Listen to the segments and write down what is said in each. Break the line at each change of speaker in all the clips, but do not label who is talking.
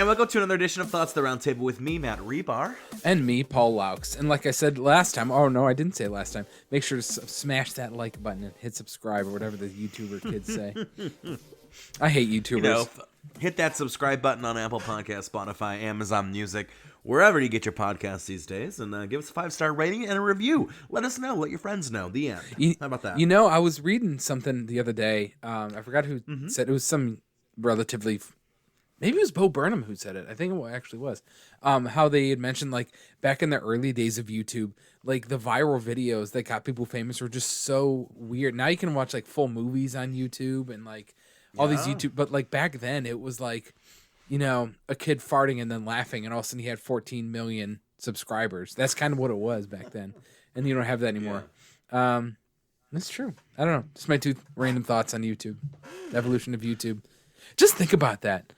And welcome to another edition of Thoughts at the Roundtable with me, Matt Rebar.
And me, Paul Laux. And like I said last time, oh no, I didn't say it last time. Make sure to smash that like button and hit subscribe or whatever the YouTuber kids say. I hate YouTubers.
You know, hit that subscribe button on Apple Podcasts, Spotify, Amazon Music, wherever you get your podcasts these days, and give us a 5-star rating and a review. Let us know. Let your friends know. The end. How about that?
You know, I was reading something the other day. I forgot who said it was some relatively. Maybe it was Bo Burnham who said it. I think it actually was. How they had mentioned, like, back in the early days of YouTube, like, the viral videos that got people famous were just so weird. Now you can watch, like, full movies on YouTube and, like, all these YouTube. But, like, back then it was, like, you know, a kid farting and then laughing, and all of a sudden he had 14 million subscribers. That's kind of what it was back then. And you don't have that anymore. Yeah. That's true. I don't know. Just my two random thoughts on YouTube. The evolution of YouTube. Just think about that.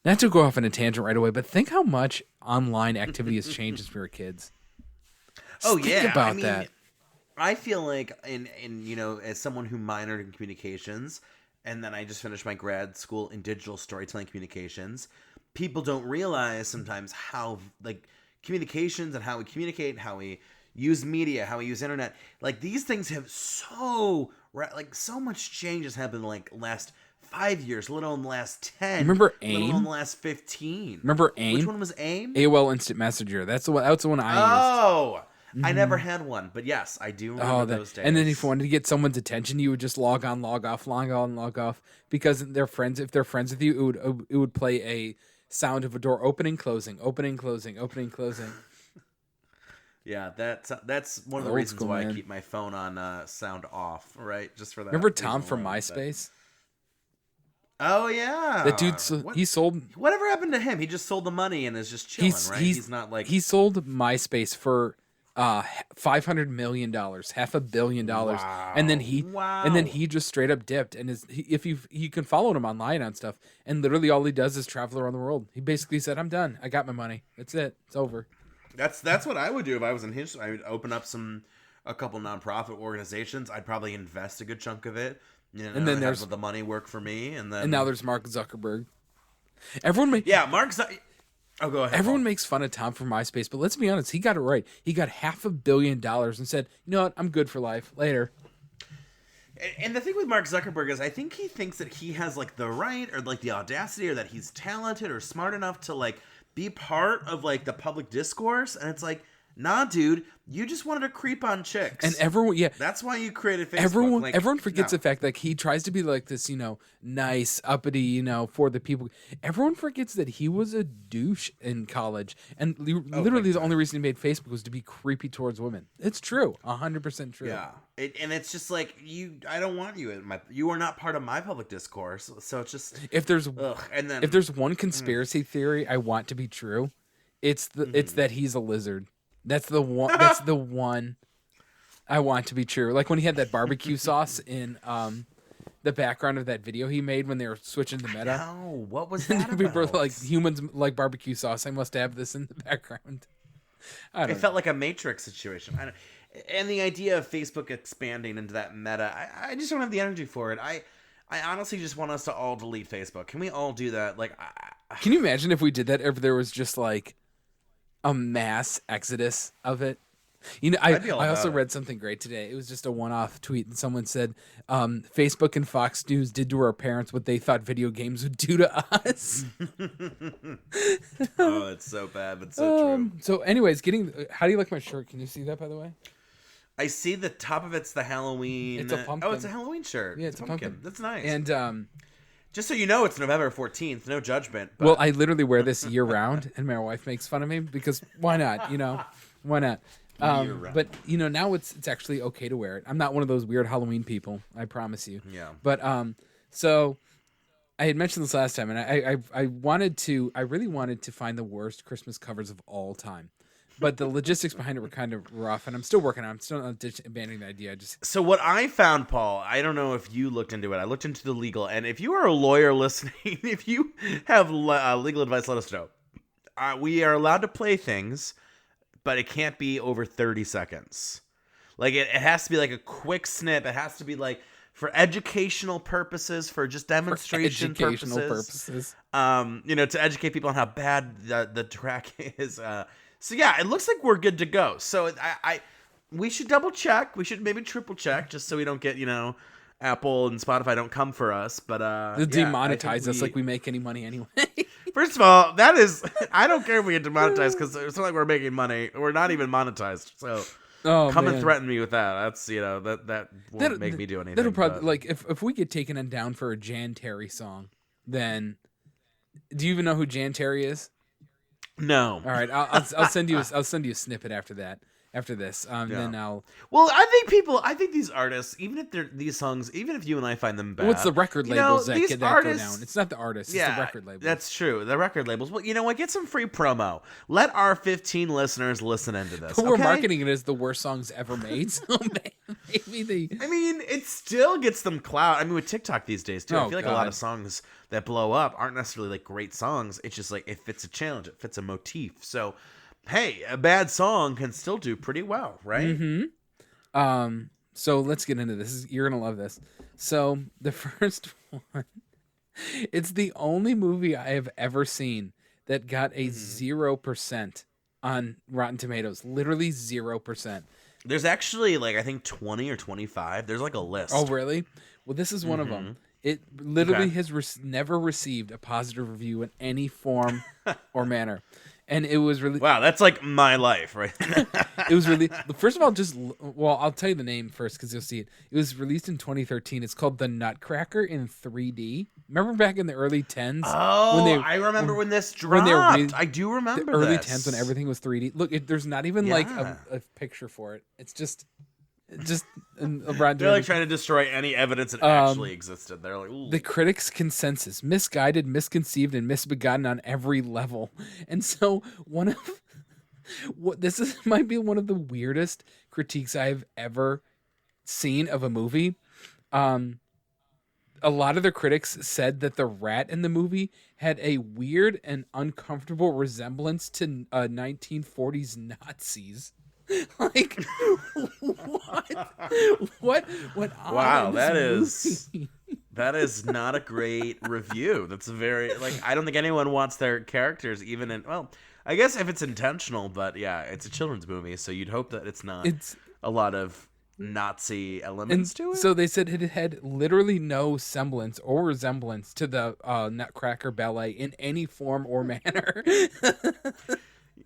Not to go off on a tangent right away, but think how much online activity has changed since we were kids.
Think
about that.
I feel like, in you know, as someone who minored in communications, and then I just finished my grad school in digital storytelling communications, people don't realize sometimes how, like, communications and how we communicate, how we use media, how we use internet, like, these things have so much change has happened in, like, last 5 years, let alone the last 10.
Remember AIM?
Let alone the last 15.
Remember AIM?
Which one was AIM?
AOL Instant Messenger. That's the one I used.
Oh, I never had one, but yes, I do remember those days.
And then if you wanted to get someone's attention, you would just log on, log off, log on, log off, because they're friends. If they're friends with you, it would play a sound of a door opening, closing, opening, closing, opening, closing.
Yeah, that's one of the reasons why I keep my phone on sound off, right? Just for that.
Remember Tom from MySpace?
Oh yeah,
that dude. He sold.
Whatever happened to him? He just sold the money and is just chilling, right? He's not like
he sold MySpace for $500 million, $500 million,
wow.
and then he just straight up dipped. And you can follow him online on stuff, and literally all he does is travel around the world. He basically said, "I'm done. I got my money. That's it. It's over."
That's what I would do if I was in his. I would open up a couple nonprofit organizations. I'd probably invest a good chunk of it. You know, and then there's the money work for me, and
now there's Mark Zuckerberg.
Mark. Oh, go ahead.
Everyone makes fun of Tom from MySpace, but let's be honest, he got it right. He got $500 million and said, "You know what? I'm good for life. Later."
And the thing with Mark Zuckerberg is, I think he thinks that he has like the right or like the audacity or that he's talented or smart enough to like be part of like the public discourse, and it's like, nah, dude, you just wanted to creep on chicks.
And everyone,
that's why you created Facebook.
Everyone forgets the fact that he tries to be like this, you know, nice, uppity, you know, for the people. Everyone forgets that he was a douche in college, and literally the only reason he made Facebook was to be creepy towards women. It's true, 100% true.
Yeah, and it's just like I don't want you you are not part of my public discourse. So it's just
if there's one conspiracy theory I want to be true, it's that he's a lizard. That's the one. That's the one I want to be true. Like when he had that barbecue sauce in the background of that video he made when they were switching the meta.
No, what was that about?
People were like, humans like barbecue sauce. I must have this in the background.
It felt like a Matrix situation. And the idea of Facebook expanding into that meta, I just don't have the energy for it. I honestly just want us to all delete Facebook. Can we all do that? Like,
can you imagine if we did that? If there was just like a mass exodus of it. You know, I also read something great today. It was just a one-off tweet, and someone said, Facebook and Fox News did to our parents what they thought video games would do to us.
Oh, it's so bad, but so true.
So anyways, how do you like my shirt? Can you see that, by the way?
I see the top of it's the Halloween.
It's a pumpkin.
Oh, it's a Halloween shirt.
Yeah, it's a pumpkin.
That's nice.
And
just so you know, it's November 14th. No judgment. But...
Well, I literally wear this year round, and my wife makes fun of me because why not? You know, why not? But you know, now it's actually okay to wear it. I'm not one of those weird Halloween people. I promise you.
Yeah.
But so I had mentioned this last time, and I really wanted to find the worst Christmas covers of all time. But the logistics behind it were kind of rough, and I'm still working on it. I'm still not abandoning the idea.
So what I found, Paul, I don't know if you looked into it. I looked into the legal, and if you are a lawyer listening, if you have legal advice, let us know. We are allowed to play things, but it can't be over 30 seconds. Like, it has to be like a quick snip. It has to be like for educational purposes, for just demonstration purposes. To educate people on how bad the track is. So yeah, it looks like we're good to go. So we should double check. We should maybe triple check just so we don't get, Apple and Spotify don't come for us. But
they'll demonetize us like we make any money anyway.
First of all, that is, I don't care if we get demonetized because it's not like we're making money. We're not even monetized. So come and threaten me with that. That's, that won't make me do anything.
That'll probably, like, if we get taken down for a Jan Terry song, then do you even know who Jan Terry is?
No.
All right, I'll send you a snippet after that. After this, then I'll.
Well, I think these artists, even if they're these songs, even if you and I find them bad,
what's the record labels that go down? It's not the artists, it's the record labels.
That's true. The record labels. Well, you know what? Get some free promo. Let our 15 listeners listen into this.
But we're marketing it as the worst songs ever made. So maybe they.
I mean, it still gets them clout. I mean, with TikTok these days too, I feel like a lot of songs that blow up aren't necessarily like great songs. It's just like it fits a challenge, it fits a motif. So. Hey, a bad song can still do pretty well, right?
Mm-hmm. So let's get into this. You're gonna love this. So the first one, it's the only movie I have ever seen that got a 0% on Rotten Tomatoes. Literally 0%.
There's actually like I think 20 or 25. There's like a list.
Oh, really? Well, this is one of them. It literally has never received a positive review in any form or manner. And it was really...
Wow, that's like my life, right?
It was really... First of all, I'll tell you the name first because you'll see it. It was released in 2013. It's called The Nutcracker in 3D. Remember back in the early 10s?
Oh, I remember when this dropped. I do remember
the early 10s when everything was 3D. Look, there's not even like a picture for it. It's just
they're like trying to destroy any evidence that actually existed. They're like, ooh.
The critics' consensus: misguided, misconceived, and misbegotten on every level. And so might be one of the weirdest critiques I've ever seen of a movie. A lot of the critics said that the rat in the movie had a weird and uncomfortable resemblance to 1940s Nazis. Like what
wow, that is not a great review. That's very I don't think anyone wants their characters even in, well, I guess if it's intentional, but yeah, it's a children's movie, so you'd hope that it's a lot of Nazi elements to it.
So they said it had literally no semblance or resemblance to the Nutcracker ballet in any form or manner.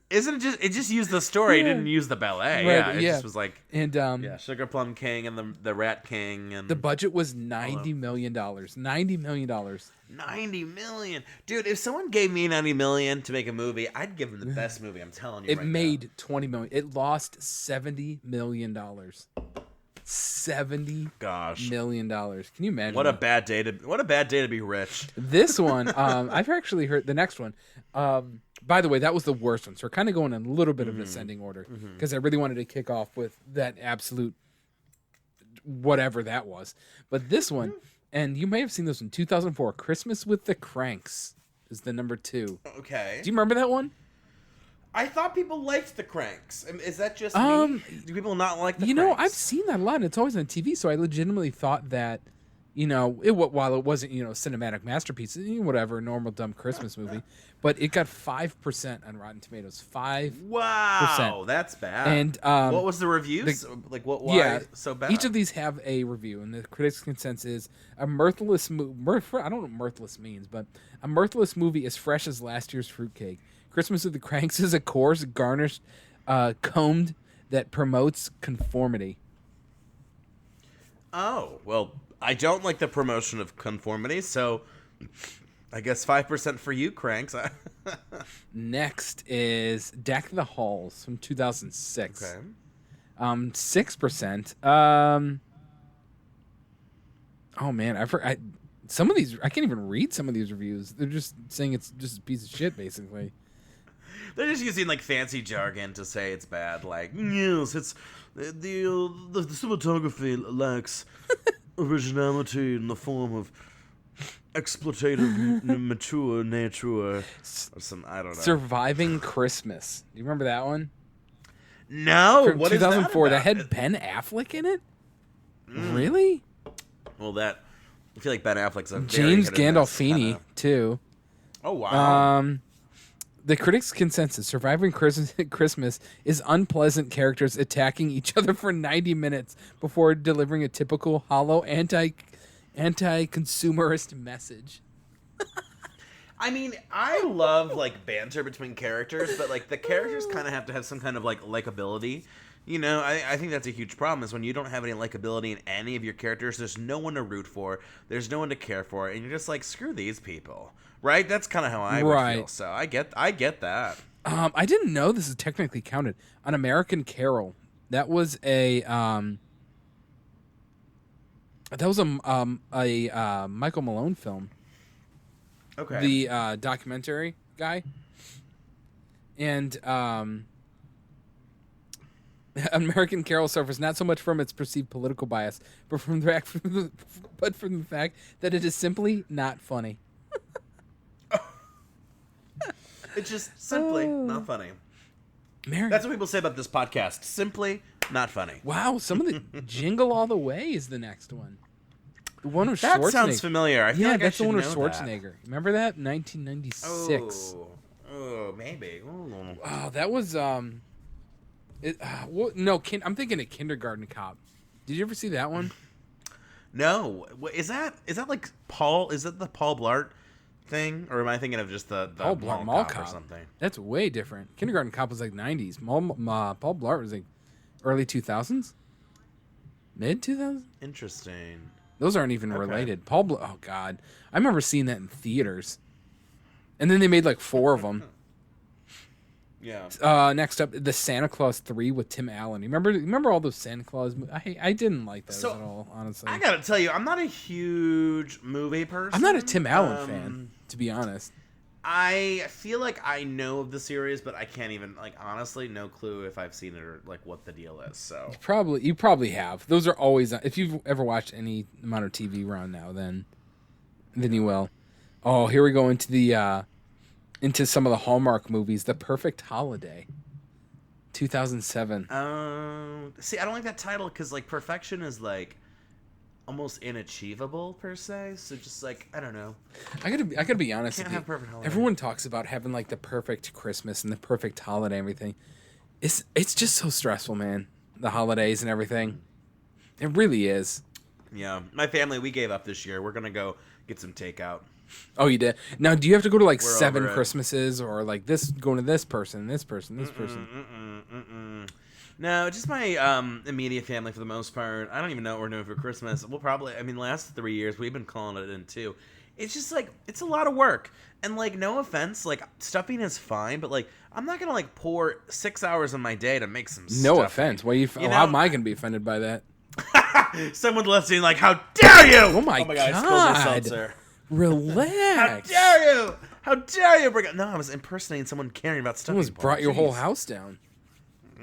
Isn't it just used the story? It didn't use the ballet.
Right,
it just was like
and
Sugar Plum King and the Rat King, and
the budget was $90 million. $90 million.
$90 million, dude! If someone gave me $90 million to make a movie, I'd give them the best movie. I'm telling you.
It made $20 million. It lost $70 million. $70 million. Can you imagine?
What a bad day to be rich.
This one, I've actually heard the next one. By the way, that was the worst one. So we're kind of going in a little bit of an ascending order because I really wanted to kick off with that absolute whatever that was. But this one, and you may have seen this one, 2004, Christmas with the Cranks is the number 2.
Okay.
Do you remember that one?
I thought people liked the Cranks. Is that just me? Do people not like the Cranks?
You know, I've seen that a lot, and it's always on TV, so I legitimately thought that, while it wasn't, cinematic masterpiece, whatever, normal dumb Christmas movie, but it got 5% on Rotten Tomatoes. 5%.
Wow, that's bad.
And
what was the reviews? Why so bad?
Each of these have a review, and the critics' consensus is a mirthless movie. I don't know what mirthless means, but a mirthless movie as fresh as last year's fruitcake. Christmas with the Cranks is a coarse, garnished, combed that promotes conformity.
Oh, well, I don't like the promotion of conformity, so I guess 5% for you, Cranks.
Next is Deck the Halls from 2006.
Okay.
6%. Oh man, some of these I can't even read some of these reviews. They're just saying it's just a piece of shit, basically.
They're just using fancy jargon to say it's bad. Like, yes, it's the cinematography lacks originality in the form of exploitative mature nature or some, I don't know.
Surviving Christmas. Do you remember that one?
No.
From
what
2004.
Is that
had Ben Affleck in it? Really?
Well, I feel like Ben Affleck's a very
James
hit or miss
Gandolfini too.
Oh wow.
The critics' consensus: Surviving Christmas is unpleasant characters attacking each other for 90 minutes before delivering a typical hollow anti-consumerist message.
I mean, I love like banter between characters, but like the characters kind of have to have some kind of like likability. You know, I think that's a huge problem is when you don't have any likability in any of your characters. There's no one to root for. There's no one to care for, and you're just like, screw these people, right? That's kind of how I would feel. So I get that.
I didn't know this is technically counted. An American Carol. That was a Michael Malone film.
Okay.
The documentary guy. And American Carol suffers not so much from its perceived political bias, but from the fact that it is simply not funny.
It's just simply not funny.
Mary.
That's what people say about this podcast. Simply not funny.
Wow, some of the Jingle All the Way is the next one. The one with
That
Schwarzenegger.
sounds familiar. I feel like
that's
I
the one
should
with
know
Schwarzenegger.
that.
Remember that? 1996.
Oh, maybe. Ooh.
Oh, that was I'm thinking of Kindergarten Cop. Did you ever see that one?
No. Is that like Paul? Is it the Paul Blart thing, or am I thinking of just the
Paul Blart Mall
Cop or
Cop.
something?
That's way different. Kindergarten Cop was like 90s. Paul Blart was like early 2000s, mid 2000s.
Interesting.
Those aren't even related. Oh God, I remember seeing that in theaters, and then they made like 4 of them.
Yeah.
Next up, the Santa Claus 3 with Tim Allen. You remember all those Santa Claus? I didn't like those at all, honestly.
I gotta tell you, I'm not a huge movie person.
I'm not a Tim Allen fan, to be honest.
I feel like I know of the series, but I can't even, like, honestly, no clue if I've seen it or like what the deal is. So
You probably have. Those are always, if you've ever watched any amount of TV around now, then you will. Oh, here we go into some of the Hallmark movies. The Perfect Holiday, 2007.
See, I don't like that title because like perfection is like almost inachievable per se. So just like, I don't know.
I gotta be honest.
Can't have perfect holiday.
Everyone talks about having like the perfect Christmas and the perfect holiday and everything. It's just so stressful, man. The holidays and everything. It really is.
Yeah, my family, we gave up this year. We're gonna go get some takeout.
Oh, you did? Now, do you have to go to like
We're
7
over it.
Christmases or like going to this person?
No, just my immediate family for the most part. I don't even know what we're doing for Christmas. We'll probably, last 3 years, we've been calling it in too. It's just like, it's a lot of work. And like, no offense, like stuffing is fine, but like, I'm not going to like pour 6 hours of my day to make some
No
stuffing.
offense. How am I going to be offended by that?
Someone listening like, how dare you?
Oh my
God. I spilled my
God.
seltzer.
Relax.
How dare you? How dare you bring it? No, I was impersonating someone caring about stuffing.
Someone's brought your whole house down.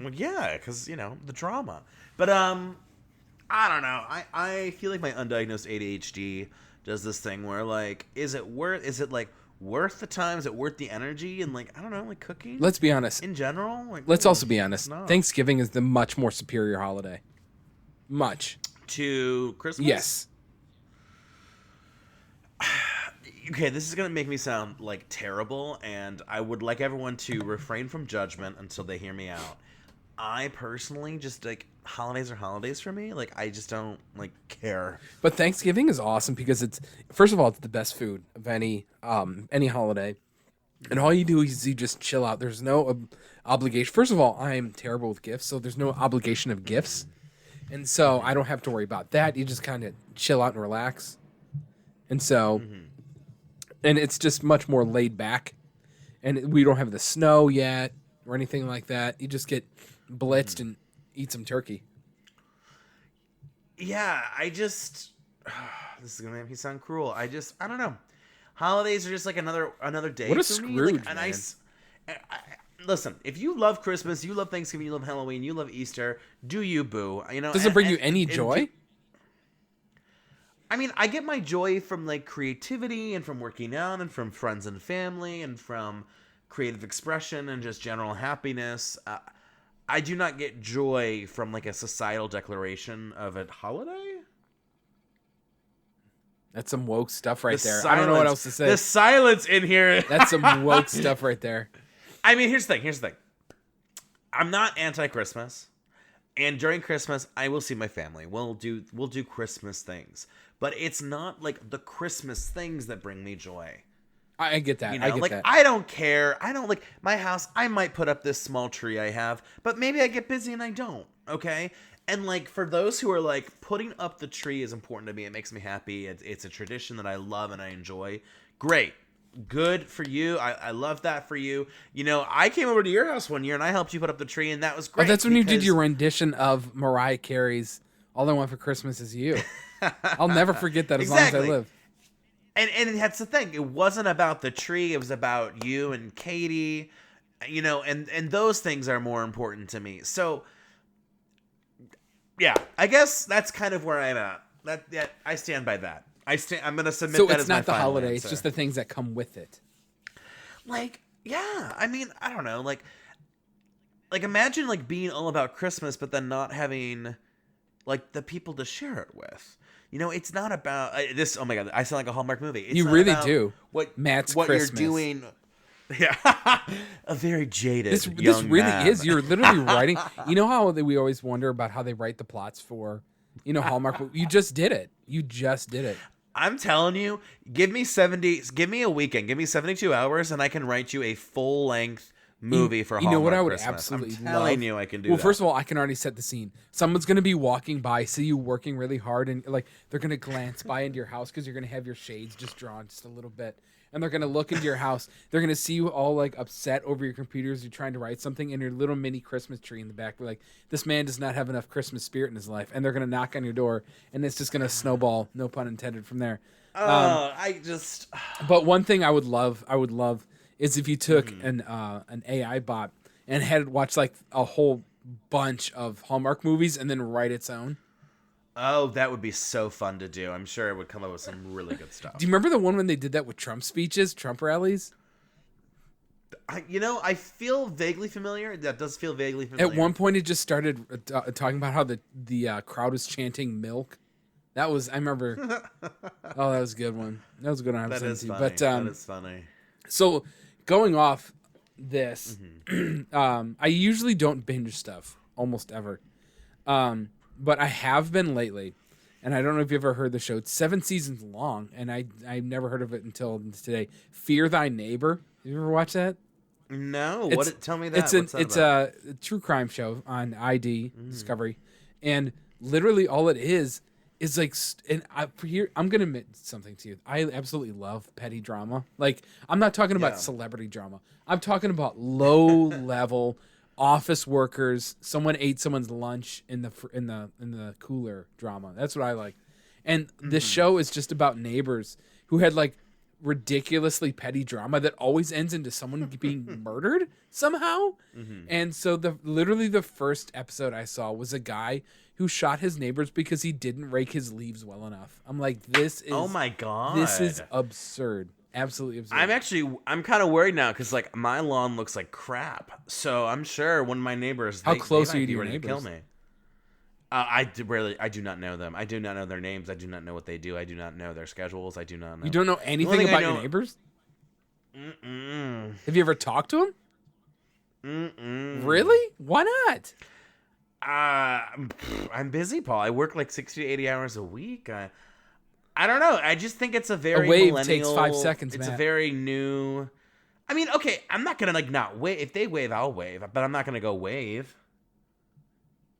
Well, yeah, because, the drama. But, I don't know. I feel like my undiagnosed ADHD does this thing where, like, is it worth the time? Is it worth the energy? And, like, I don't know, like, cooking?
Let's be honest.
In general? Like,
Let's also be honest.
not.
Thanksgiving is the much more superior holiday. Much.
To Christmas?
Yes.
Okay, this is going to make me sound, like, terrible, and I would like everyone to refrain from judgment until they hear me out. I personally just, like, holidays are holidays for me. Like, I just don't, like, care.
But Thanksgiving is awesome because first of all, it's the best food of any holiday. And all you do is you just chill out. There's no obligation. First of all, I'm terrible with gifts, so there's no obligation of gifts. And so I don't have to worry about that. You just kind of chill out and relax. And so, and it's just much more laid back. And we don't have the snow yet or anything like that. You just get blitzed and eat some turkey.
Yeah, this is going to make me sound cruel. I don't know. Holidays are just like another day
What a
for me.
Scrooge,
Like,
man.
listen, if you love Christmas, you love Thanksgiving, you love Halloween, you love Easter, do you, boo?
Does it bring you any joy?
I get my joy from like creativity and from working out and from friends and family and from creative expression and just general happiness. I do not get joy from like a societal declaration of a holiday.
That's some woke stuff right
The
there.
silence,
I don't know what else to say.
The silence in here.
That's some woke stuff right there.
I mean, here's the thing. I'm not anti-Christmas. And during Christmas, I will see my family. We'll do Christmas things. But it's not like the Christmas things that bring me joy.
I get that.
You know,
I get
like
that.
I don't care. I don't like my house. I might put up this small tree I have, but maybe I get busy and I don't. Okay. And like for those who are like putting up the tree is important to me. It makes me happy. It's a tradition that I love and I enjoy. Great. Good for you. I love that for you. You know, I came over to your house one year and I helped you put up the tree and that was great.
Oh, that's when you did your rendition of Mariah Carey's All I Want for Christmas Is You. I'll never forget that as long as I live.
And that's the thing. It wasn't about the tree. It was about you and Katie, you know, and those things are more important to me. So, yeah, I guess that's kind of where I'm at. That I stand by that. I'm going to submit that as my final answer. So it's not the holiday.
It's just the things that come with it.
Like, yeah. I mean, I don't know. Like imagine like being all about Christmas, but then not having like the people to share it with. You know, it's not about this. Oh my God, I sound like a Hallmark movie. It's
you
not
really
about
do.
What
Christmas.
You're doing? Yeah, a very jaded.
This
young
really
man.
is. You're literally writing. You know how we always wonder about how they write the plots for, you know, Hallmark. You just did it. You just did it.
I'm telling you, give me a weekend, give me 72 hours, and I can write you a full length movie for Hallmark.
You know what I would
Christmas.
absolutely
I'm telling
love?
you, I can do.
Well,
that.
first of all, I can already set the scene. Someone's gonna be walking by, see you working really hard, and like they're gonna glance by into your house because you're gonna have your shades just drawn just a little bit, and they're gonna look into your house. They're gonna see you all like upset over your computers. You're trying to write something, and your little mini Christmas tree in the back. We're like, this man does not have enough Christmas spirit in his life, and they're gonna knock on your door, and it's just gonna snowball, no pun intended, from there. But one thing I would love is if you took an AI bot and had it watch like a whole bunch of Hallmark movies and then write its own.
Oh, that would be so fun to do. I'm sure it would come up with some really good stuff.
Do you remember the one when they did that with Trump speeches, Trump rallies?
I feel vaguely familiar. That does feel vaguely familiar.
At one point, it just started talking about how the crowd was chanting milk. That was, I remember. Oh, that was a good one. That was a good one.
That is funny.
But,
that is funny.
So, going off this, I usually don't binge stuff almost ever, but I have been lately, and I don't know if you ever heard the show. It's 7 seasons long, and I've never heard of it until today. Fear Thy Neighbor. Have you ever watched that?
No. Tell me that.
It's a true crime show on ID Discovery, and literally all it is like, and I'm gonna admit something to you. I absolutely love petty drama. Like, I'm not talking about celebrity drama. I'm talking about low level office workers. Someone ate someone's lunch in the cooler drama. That's what I like. And this show is just about neighbors who had like ridiculously petty drama that always ends into someone being murdered somehow. And so literally the first episode I saw was a guy who shot his neighbors because he didn't rake his leaves well enough. I'm like, this is...
Oh my God.
This is absurd. Absolutely absurd.
I'm kind of worried now because like my lawn looks like crap. So I'm sure when my neighbors...
How close
are
you to your neighbors?
Kill me. I do not know them. I do not know their names. I do not know what they do. I do not know their schedules. I do not know.
You don't know anything about your neighbors? Have you ever talked to them? Really? Why not?
I'm busy, Paul. I work like 60 to 80 hours a week. I don't know. I just think it's a very
wave
millennial...
takes 5 seconds,
It's
Matt.
a very new... I mean, okay, I'm not going to like not wave. If they wave, I'll wave. But I'm not going to go wave.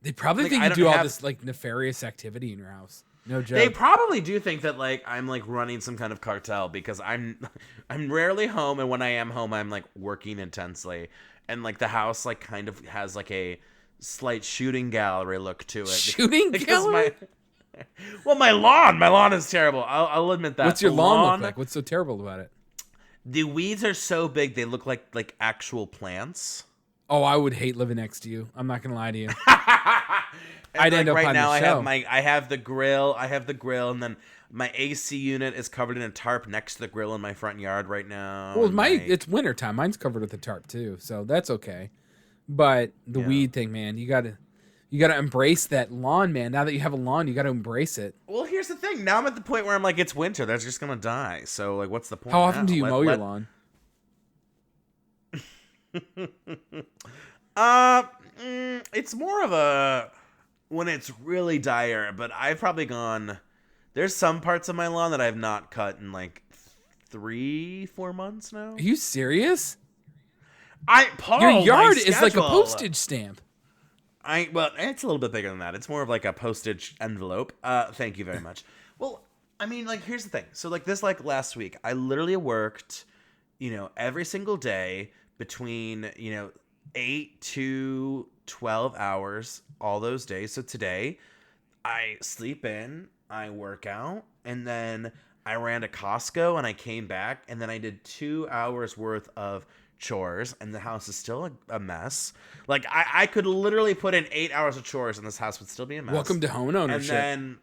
They probably think you do all this like nefarious activity in your house. No joke.
They probably do think that like I'm like running some kind of cartel because I'm rarely home, and when I am home, I'm like working intensely, and like the house like kind of has like a slight shooting gallery look to it.
Shooting gallery?
My lawn is terrible. I'll admit that.
What's your lawn look like? What's so terrible about it?
The weeds are so big they look like actual plants.
Oh, I would hate living next to you. I'm not gonna lie to you.
I'd end up right now. I have the grill, and then my AC unit is covered in a tarp next to the grill in my front yard right now.
Well, it's winter time. Mine's covered with a tarp too, so that's okay. But the weed thing, man, you gotta. You got to embrace that lawn, man. Now that you have a lawn, you got to embrace it.
Well, here's the thing. Now I'm at the point where I'm like, it's winter. That's just gonna die. So like, what's the point?
How often
now?
do you mow your lawn?
It's more of a when it's really dire. But I've probably gone. There's some parts of my lawn that I've not cut in like 3-4 months now.
Are you serious?
Paul,
your yard is like a postage stamp.
Well, it's a little bit bigger than that. It's more of like a postage envelope. Thank you very much. Well, I mean, like, here's the thing. So, like, last week, I literally worked, every single day between, 8 to 12 hours all those days. So today, I sleep in, I work out, and then I ran to Costco, and I came back, and then I did 2 hours worth of chores, and the house is still a mess. Like, I could literally put in 8 hours of chores, and this house would still be a mess.
Welcome to home ownership.
And then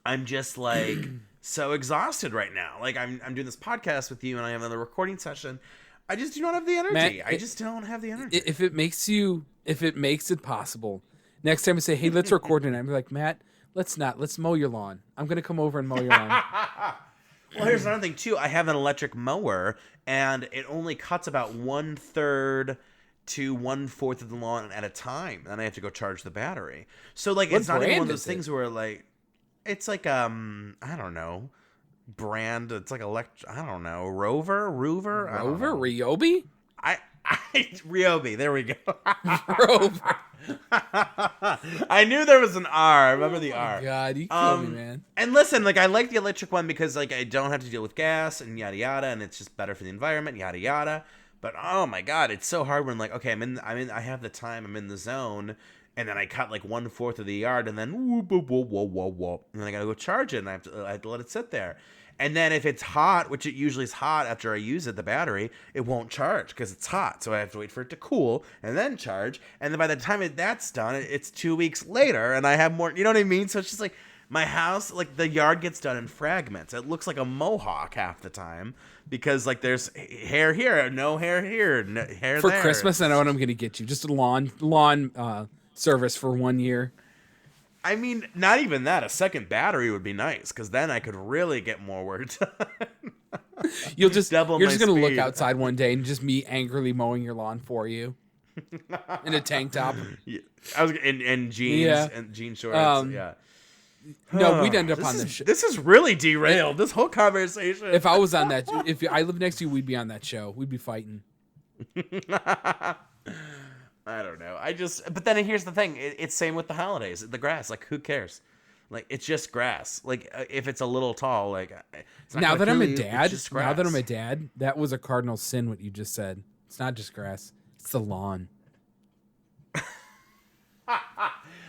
I'm just like so exhausted right now. Like, I'm doing this podcast with you, and I have another recording session. I just do not have the energy.
Matt,
I just don't have the energy.
If it makes it possible, next time we say, hey, let's record tonight, I'm like, Matt, let's not. Let's mow your lawn. I'm going to come over and mow your lawn.
Well, here's another thing, too. I have an electric mower, and it only cuts about 1/3 to 1/4 of the lawn at a time. And I have to go charge the battery. So, like, it's not even one of those things where, like, it's like, I don't know, brand. It's like I don't know, Rover?
Ryobi?
Ryobi. There we go.
Rover.
I knew there was an R. I remember the R.
God, you kill me, man.
And listen, like, I like the electric one because, like, I don't have to deal with gas and yada yada, and it's just better for the environment, yada yada. But oh my God, it's so hard when, like, okay, I have the time, I'm in the zone, and then I cut like 1/4 of the yard, and then whoop, whoop, whoop, whoop, whoop, whoop, and then I gotta go charge it, and I have to let it sit there. And then if it's hot, which it usually is hot after I use it, the battery, it won't charge because it's hot. So I have to wait for it to cool and then charge. And then by the time that's done, it's 2 weeks later and I have more, you know what I mean? So it's just like my house, like the yard gets done in fragments. It looks like a mohawk half the time because like there's hair here, no hair here, no hair
for
there.
Christmas, I know what I'm going to get you. Just a lawn service for 1 year.
I mean, not even that. A second battery would be nice because then I could really get more work done.
You're just going to look
speed.
outside one day and just me angrily mowing your lawn for you in a tank top.
Yeah. I was in jeans and jean shorts. Yeah.
No, we'd end up on this show.
This is really derailed. This whole conversation.
If I was on that, if I lived next to you, we'd be on that show. We'd be fighting.
I don't know. But then here's the thing. It's same with the holidays. The grass, like, who cares? Like, it's just grass. Like, if it's a little tall, like, it's not
now that I'm a dad, that was a cardinal sin. What you just said. It's not just grass. It's the lawn.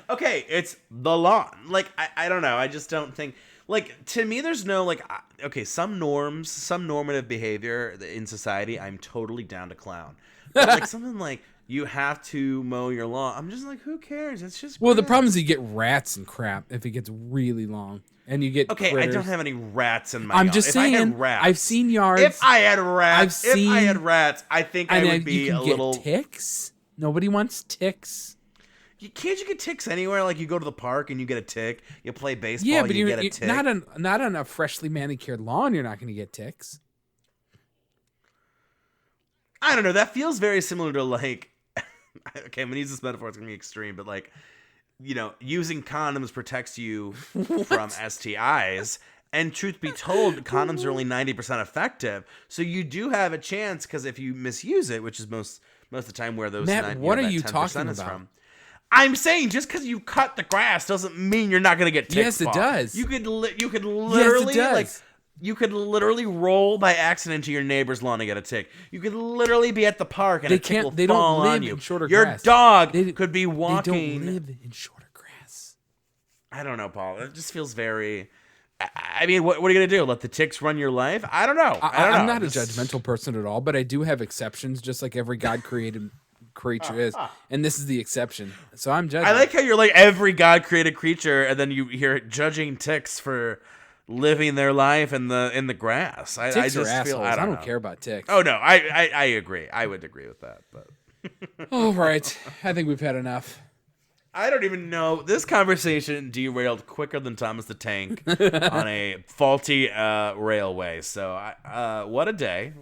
Okay, it's the lawn. Like, I don't know. I just don't think. Like, to me, there's no, like, okay, some normative behavior in society, I'm totally down to clown. But, like, something like, you have to mow your lawn. I'm just like, who cares? It's just
well, the problem is you get rats and crap if it gets really long, and you get critters.
I don't have any rats in my.
I'm
yard.
just saying.
I had rats,
I've seen yards.
If I had rats, I think I would be a little
ticks. Nobody wants ticks.
Can't you get ticks anywhere? Like, you go to the park and you get a tick. You play baseball,
yeah, but
you get a tick.
Not on a freshly manicured lawn. You're not going to get ticks.
I don't know. That feels very similar to, like. Okay, I'm gonna use this metaphor. It's gonna be extreme, but like, using condoms protects you from STIs. And truth be told, condoms are only 90% effective. So you do have a chance because if you misuse it, which is most of the time where those
Matt, what are you talking about?
From. I'm saying just because you cut the grass doesn't mean you're not gonna get ticks.
Yes, it does.
You could literally like. You could literally roll by accident to your neighbor's lawn and get a tick. You could literally be at the park and a tick will fall on you. Your dog could be walking.
They don't live in shorter grass.
I don't know, Paul. It just feels very. I mean, what are you gonna do? Let the ticks run your life? I don't know.
I'm not a judgmental person at all, but I do have exceptions, just like every God-created creature is, and this is the exception. So I'm judging.
I like how you're like every God-created creature, and then you hear judging ticks for living their life in the grass.
Ticks
I just
are assholes.
feel I don't
care about ticks.
Oh no, I agree. I would agree with that. But
all right, I think we've had enough.
I don't even know. This conversation derailed quicker than Thomas the Tank on a faulty railway. So, what a day.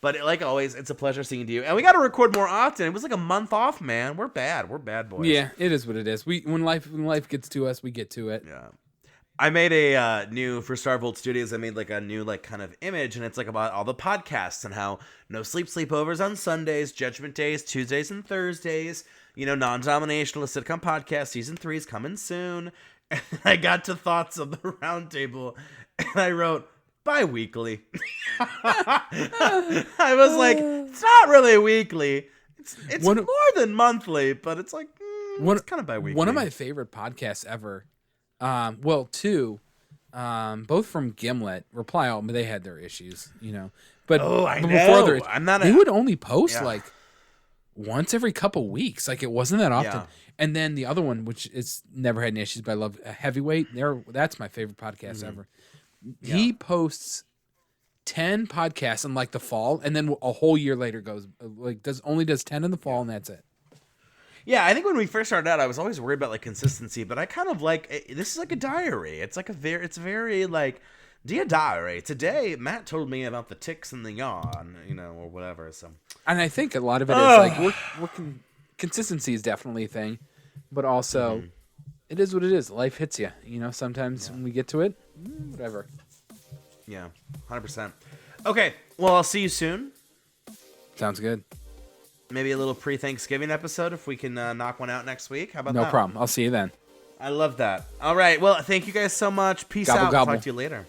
But like always, it's a pleasure seeing you. And we got to record more often. It was like a month off, man. We're bad. We're bad boys.
Yeah, it is what it is. When life gets to us, we get to it.
Yeah. I made a new, for Starvolt Studios, I made like a new like kind of image, and it's like about all the podcasts and how no sleepovers on Sundays, Judgment Days, Tuesdays and Thursdays, non-denominational sitcom podcast, season 3 is coming soon. And I got to thoughts of the roundtable, and I wrote, bi-weekly. I was like, it's not really weekly. It's more than monthly, but it's like, it's kind of bi-weekly.
One of my favorite podcasts ever, two, both from Gimlet, Reply All, they had their issues, But,
I know.
Before they would only post like once every couple weeks. Like it wasn't that often. Yeah. And then the other one, which is never had any issues, but I love Heavyweight. That's my favorite podcast ever. Yeah. He posts 10 podcasts in like the fall, and then a whole year later goes does 10 in the fall, and that's it.
Yeah, I think when we first started out, I was always worried about like consistency, but I kind of like this is like a diary. It's like it's very like, dear diary. Today, Matt told me about the ticks and the yawn, or whatever. So, and
I think a lot of it is like consistency is definitely a thing, but also it is what it is. Life hits you, Sometimes when we get to it, whatever.
Yeah, 100%. Okay, well, I'll see you soon.
Sounds good.
Maybe a little pre-Thanksgiving episode if we can knock one out next week. How about that?
No problem. I'll see you then.
I love that. All right. Well, thank you guys so much. Peace out.
Gobble.
Talk to you later.